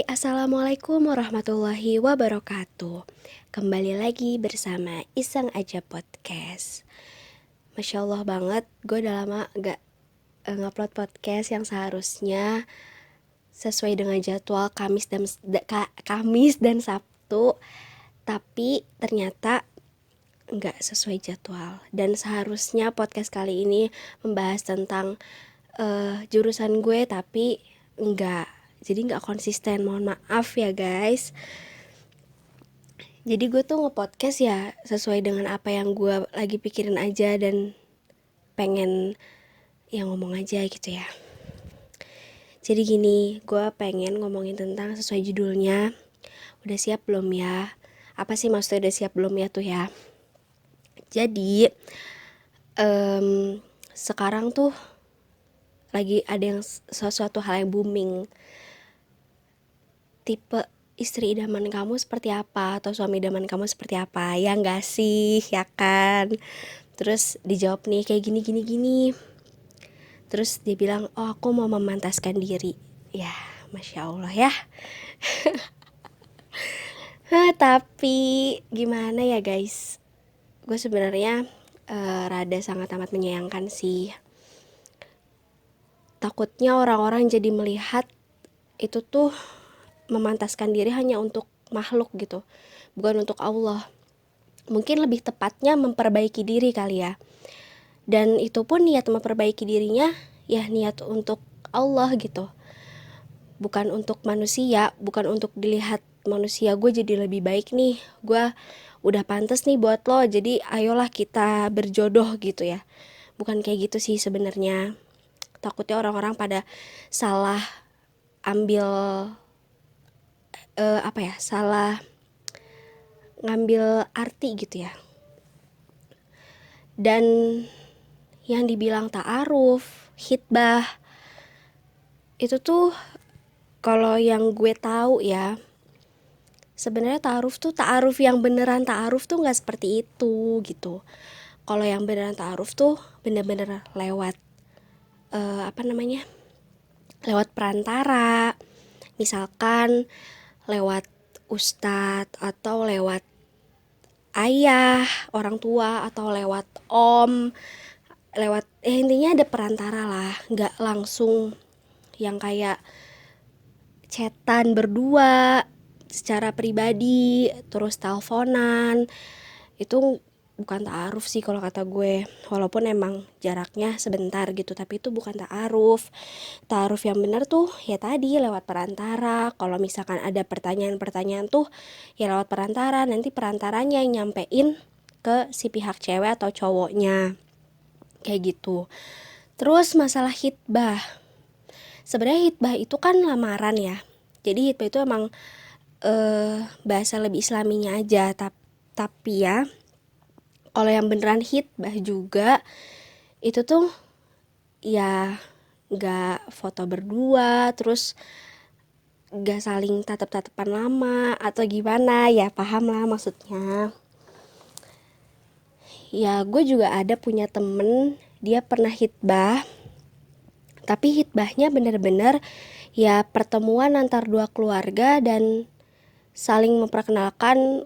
Assalamualaikum warahmatullahi wabarakatuh. Kembali lagi bersama Iseng Aja Podcast. Masya Allah banget, gue udah lama gak ngupload podcast yang seharusnya sesuai dengan jadwal Kamis dan Sabtu. Tapi ternyata gak sesuai jadwal. Dan seharusnya podcast kali ini membahas tentang jurusan gue, tapi enggak. Jadi gak konsisten, mohon maaf ya guys. Jadi gue tuh nge-podcast ya sesuai dengan apa yang gue lagi pikirin aja dan pengen ya ngomong aja gitu ya. Jadi gini, gue pengen ngomongin tentang sesuai judulnya. Udah siap belum ya? Apa sih maksudnya udah siap belum ya tuh ya? Jadi sekarang tuh lagi ada yang sesuatu hal yang booming. Tipe istri idaman kamu seperti apa, atau suami idaman kamu seperti apa, ya nggak sih, ya kan? Terus dijawab nih kayak gini. Terus dia bilang, oh aku mau memantaskan diri. Ya, Masya Allah ya. Tapi gimana ya guys, gue sebenarnya rada sangat amat menyayangkan sih. Takutnya orang-orang jadi melihat itu tuh memantaskan diri hanya untuk makhluk gitu, bukan untuk Allah. Mungkin lebih tepatnya memperbaiki diri kali ya. Dan itu pun niat memperbaiki dirinya ya niat untuk Allah gitu, bukan untuk manusia, bukan untuk dilihat manusia gue jadi lebih baik nih, gue udah pantas nih buat lo, jadi ayolah kita berjodoh gitu ya. Bukan kayak gitu sih sebenarnya. Takutnya orang-orang pada salah ambil salah ngambil arti gitu ya. Dan yang dibilang ta'aruf, hitbah, itu tuh kalau yang gue tahu ya, sebenarnya ta'aruf yang beneran ta'aruf tuh nggak seperti itu gitu. Kalau yang beneran ta'aruf tuh bener-bener lewat lewat perantara, misalkan lewat ustadz atau lewat ayah, orang tua, atau lewat om, lewat intinya ada perantara lah, nggak langsung yang kayak chatan berdua secara pribadi terus teleponan. Itu bukan ta'aruf sih kalau kata gue, walaupun emang jaraknya sebentar gitu, tapi itu bukan ta'aruf. Ta'aruf yang benar tuh ya tadi lewat perantara. Kalau misalkan ada pertanyaan-pertanyaan tuh ya lewat perantara, nanti perantaranya yang nyampein ke si pihak cewek atau cowoknya, kayak gitu. Terus masalah hitbah, sebenarnya hitbah itu kan lamaran ya, jadi hitbah itu emang bahasa lebih islaminya aja. Tapi ya kalau yang beneran hitbah juga itu tuh ya gak foto berdua, terus gak saling tatap-tatapan lama atau gimana ya, paham lah maksudnya. Ya gue juga ada punya temen, dia pernah hitbah, tapi hitbahnya bener-bener ya pertemuan antar dua keluarga dan saling memperkenalkan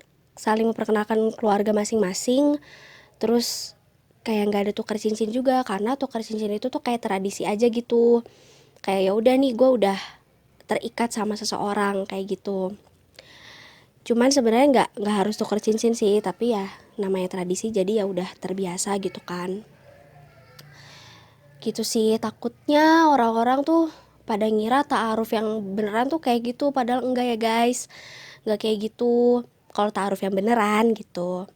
keluarga masing-masing. Terus kayak nggak ada tukar cincin juga, karena tukar cincin itu tuh kayak tradisi aja gitu, kayak ya udah nih gue udah terikat sama seseorang kayak gitu. Cuman sebenarnya nggak harus tukar cincin sih, tapi ya namanya tradisi jadi ya udah terbiasa gitu kan. Gitu sih, takutnya orang-orang tuh pada ngira ta'aruf yang beneran tuh kayak gitu, padahal enggak ya guys, nggak kayak gitu kalau ta'aruf yang beneran gitu.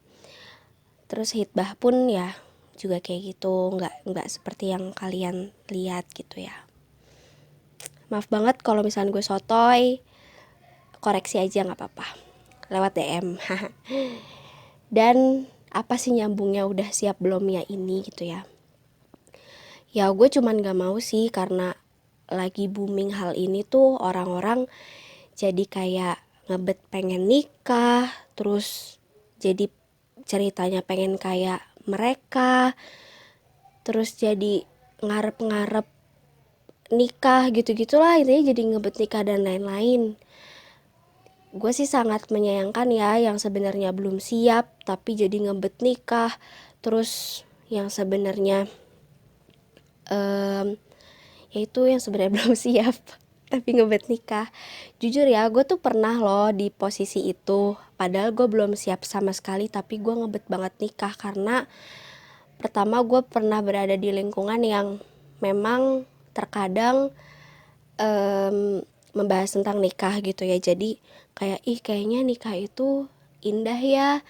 Terus hitbah pun ya juga kayak gitu, nggak seperti yang kalian lihat gitu ya. Maaf banget kalau misalnya gue sotoy, koreksi aja nggak apa-apa lewat DM. Dan apa sih nyambungnya udah siap belum ya ini gitu ya. Ya gue cuman gak mau sih, karena lagi booming hal ini tuh orang-orang jadi kayak ngebet pengen nikah, terus jadi ceritanya pengen kayak mereka, terus jadi ngarep-ngarep nikah gitu-gitulah, intinya jadi ngebet nikah dan lain-lain. gue sih sangat menyayangkan ya yang sebenarnya belum siap tapi jadi ngebet nikah, terus yang sebenarnya yaitu yang sebenarnya belum siap tapi ngebet nikah. Jujur ya, gue tuh pernah loh di posisi itu, padahal gue belum siap sama sekali tapi gue ngebet banget nikah. Karena pertama, gue pernah berada di lingkungan yang memang terkadang membahas tentang nikah gitu ya. Jadi kayak kayaknya nikah itu indah ya,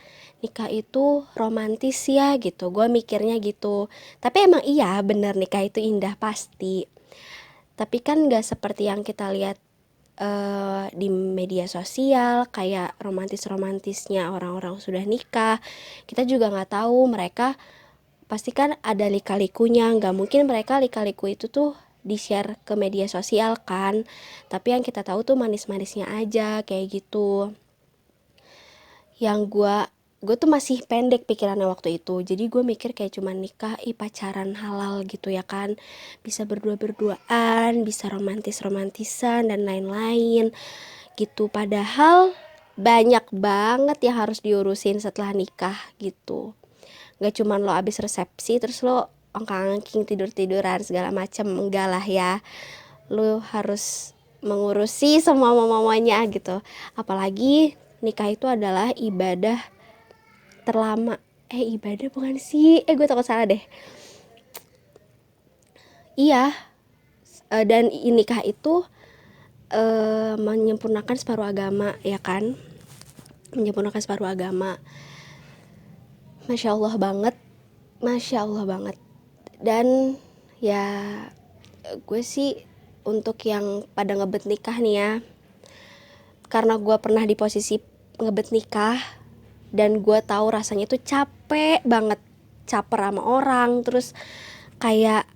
nikah itu romantis ya gitu. Gue mikirnya gitu. Tapi emang iya bener nikah itu indah pasti. Tapi kan gak seperti yang kita lihat di media sosial, kayak romantis-romantisnya orang-orang sudah nikah. Kita juga gak tahu mereka pasti kan ada lika-likunya. Gak mungkin mereka lika-liku itu tuh di-share ke media sosial kan. Tapi yang kita tahu tuh manis-manisnya aja kayak gitu. Yang gue tuh masih pendek pikirannya waktu itu, jadi gue mikir kayak cuma nikah pacaran halal gitu ya kan, bisa berdua-berduaan, bisa romantis-romantisan dan lain-lain gitu. Padahal banyak banget yang harus diurusin setelah nikah gitu. Gak cuma lo abis resepsi terus lo ongkang-angking tidur-tiduran segala macem, enggak lah ya. Lo harus mengurusi semua mamanya gitu. Apalagi nikah itu adalah ibadah terlama. Ibadah bukan sih? Gue takut salah deh. Iya, dan nikah itu menyempurnakan separuh agama ya kan? Menyempurnakan separuh agama. Masya Allah banget. Masya Allah banget. Dan ya gue sih untuk yang pada ngebet nikah nih ya, karena gue pernah di posisi ngebet nikah dan gue tahu rasanya tuh capek banget, caper sama orang, terus kayak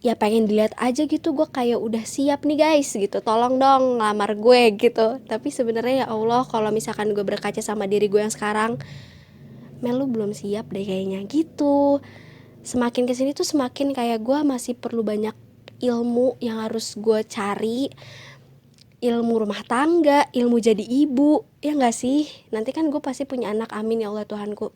ya pengen dilihat aja gitu gue kayak udah siap nih guys gitu, tolong dong ngelamar gue gitu. Tapi sebenarnya ya Allah, kalau misalkan gue berkaca sama diri gue yang sekarang, Mel lu belum siap deh kayaknya gitu. Semakin kesini tuh semakin kayak gue masih perlu banyak ilmu yang harus gue cari, ilmu rumah tangga, ilmu jadi ibu, ya gak sih? Nanti kan gue pasti punya anak, amin ya Allah Tuhanku.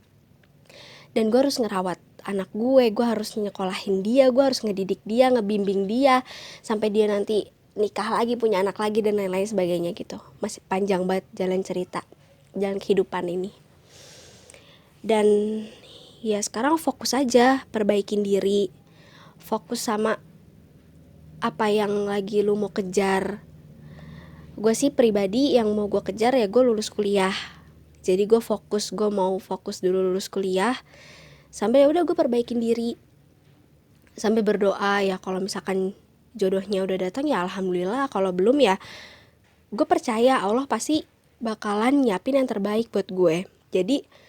Dan gue harus ngerawat anak gue harus nyekolahin dia, gue harus ngedidik dia, ngebimbing dia, sampai dia nanti nikah lagi, punya anak lagi, dan lain-lain sebagainya gitu. Masih panjang banget jalan cerita, jalan kehidupan ini. Dan ya sekarang fokus aja, perbaikin diri, fokus sama apa yang lagi lu mau kejar. Gue sih pribadi yang mau gue kejar ya gue lulus kuliah. Jadi gue mau fokus dulu lulus kuliah, sampai ya udah gue perbaikin diri, sampai berdoa ya kalau misalkan jodohnya udah datang ya alhamdulillah, kalau belum ya gue percaya Allah pasti bakalan nyiapin yang terbaik buat gue. Jadi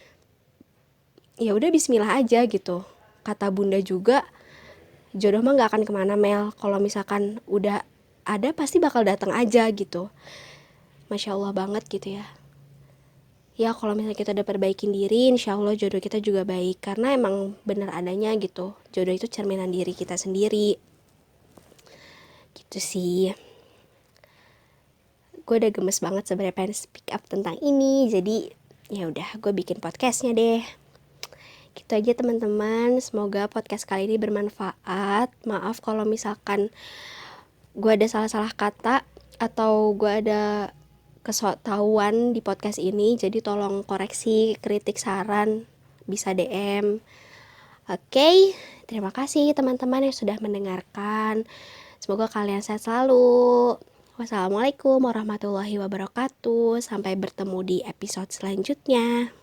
ya udah bismillah aja gitu. Kata bunda juga, jodoh mah gak akan kemana Mel, kalau misalkan udah ada pasti bakal datang aja gitu. Masya Allah banget gitu ya. Ya kalau misalnya kita udah perbaikin diri, insya Allah jodoh kita juga baik. Karena emang bener adanya gitu, jodoh itu cerminan diri kita sendiri. Gitu sih. Gue udah gemes banget sebenarnya pengen speak up tentang ini. Jadi ya udah gue bikin podcastnya deh. Gitu aja teman-teman, semoga podcast kali ini bermanfaat. Maaf kalau misalkan gue ada salah-salah kata atau gue ada kesetahuan di podcast ini, jadi tolong koreksi, kritik, saran bisa DM. Oke, terima kasih teman-teman yang sudah mendengarkan. Semoga kalian sehat selalu. Wassalamualaikum warahmatullahi wabarakatuh. Sampai bertemu di episode selanjutnya.